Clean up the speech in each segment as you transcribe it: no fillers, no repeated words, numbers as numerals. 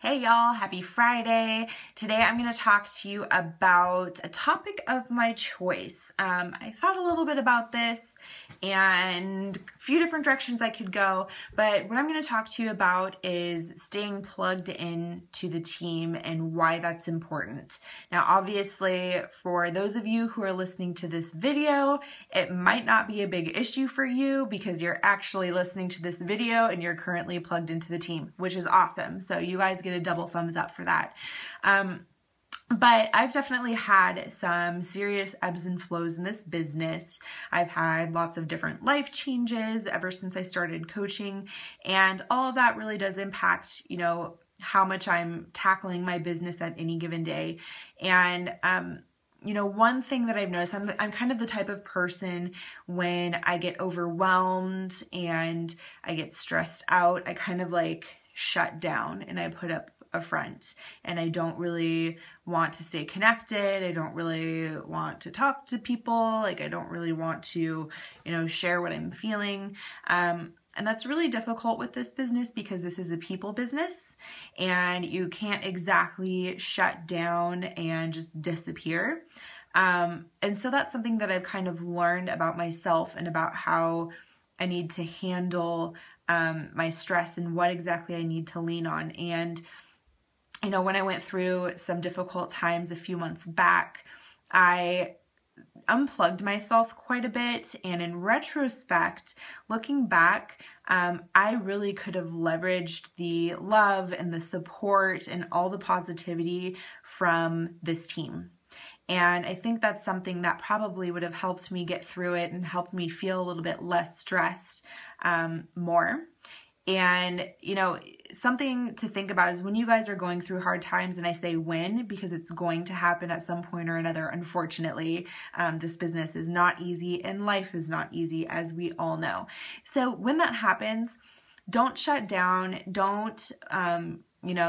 Hey y'all, happy Friday. Today I'm going to talk to you about a topic of my choice. I thought a little bit about this and a few different directions I could go, but what I'm going to talk to you about is staying plugged in to the team and why that's important. Now, obviously, for those of you who are listening to this video, it might not be a big issue for you because you're actually listening to this video and you're currently plugged into the team, which is awesome. So you guys get a double thumbs up for that. But I've definitely had some serious ebbs and flows in this business. I've had lots of different life changes ever since I started coaching, and all of that really does impact, how much I'm tackling my business at any given day. And one thing that I've noticed, I'm kind of the type of person when I get overwhelmed and I get stressed out, I kind of like shut down and I put up a front, and I don't really want to stay connected. I don't really want to talk to people. Like I don't really want to, share what I'm feeling. And that's really difficult with this business because this is a people business and you can't exactly shut down and just disappear. And so that's something that I've kind of learned about myself and about how I need to handle my stress and what exactly I need to lean on. And when I went through some difficult times a few months back, I unplugged myself quite a bit. And in retrospect, looking back, I really could have leveraged the love and the support and all the positivity from this team. And I think that's something that probably would have helped me get through it and helped me feel a little bit less stressed more. And, something to think about is when you guys are going through hard times, and I say when because it's going to happen at some point or another, unfortunately, this business is not easy and life is not easy, as we all know. So when that happens, don't shut down, don't,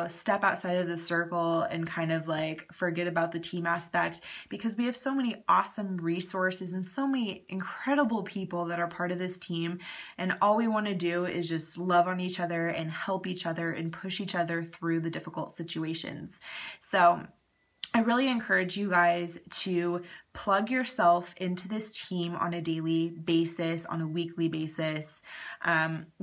step outside of the circle and kind of like forget about the team aspect, because we have so many awesome resources and so many incredible people that are part of this team. And all we want to do is just love on each other and help each other and push each other through the difficult situations. So I really encourage you guys to plug yourself into this team on a daily basis, on a weekly basis,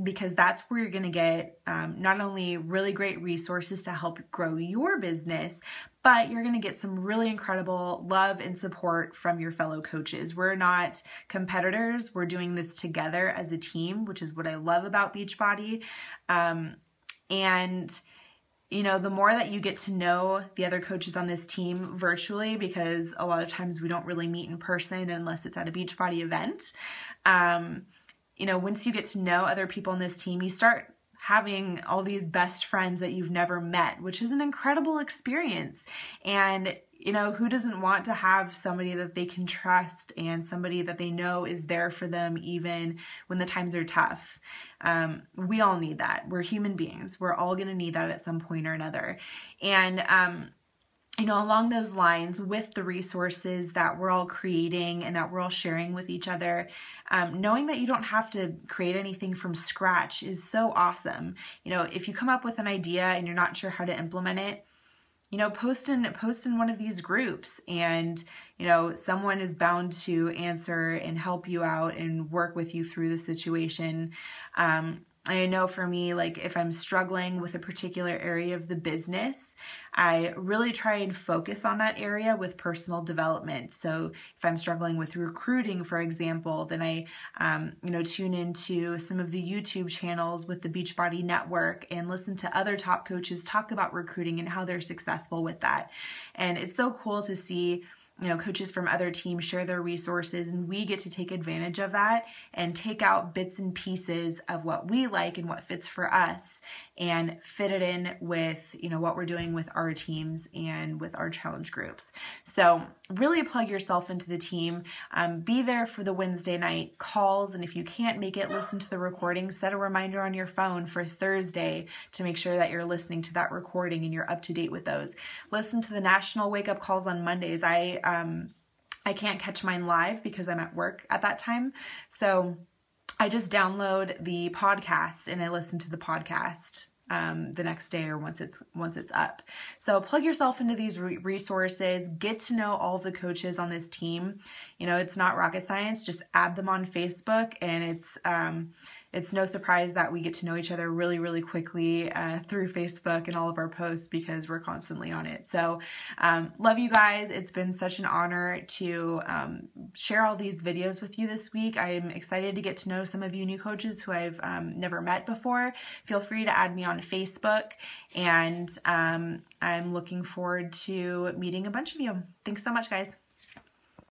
because that's where you're going to get not only really great resources to help grow your business, but you're going to get some really incredible love and support from your fellow coaches. We're not competitors. We're doing this together as a team, which is what I love about Beachbody. The more that you get to know the other coaches on this team virtually, because a lot of times we don't really meet in person unless it's at a Beachbody event. Once you get to know other people on this team, you start having all these best friends that you've never met, which is an incredible experience. And who doesn't want to have somebody that they can trust and somebody that they know is there for them even when the times are tough? We all need that. We're human beings. We're all going to need that at some point or another. And, along those lines, with the resources that we're all creating and that we're all sharing with each other, knowing that you don't have to create anything from scratch is so awesome. If you come up with an idea and you're not sure how to implement it, post in one of these groups, and someone is bound to answer and help you out and work with you through the situation. I know for me, like if I'm struggling with a particular area of the business, I really try and focus on that area with personal development. So if I'm struggling with recruiting, for example, then I, tune into some of the YouTube channels with the Beachbody Network and listen to other top coaches talk about recruiting and how they're successful with that. And it's so cool to see coaches from other teams share their resources, and we get to take advantage of that and take out bits and pieces of what we like and what fits for us and fit it in with, what we're doing with our teams and with our challenge groups. So really plug yourself into the team. Be there for the Wednesday night calls. And if you can't make it, listen to the recording. Set a reminder on your phone for Thursday to make sure that you're listening to that recording and you're up to date with those. Listen to the national wake up calls on Mondays. I can't catch mine live because I'm at work at that time. So I just download the podcast and I listen to the podcast the next day or once it's up. So plug yourself into these resources, get to know all of the coaches on this team. You know, it's not rocket science, just add them on Facebook, and it's no surprise that we get to know each other really, really quickly through Facebook and all of our posts because we're constantly on it. So love you guys. It's been such an honor to share all these videos with you this week. I'm excited to get to know some of you new coaches who I've never met before. Feel free to add me on Facebook, and I'm looking forward to meeting a bunch of you. Thanks so much, guys.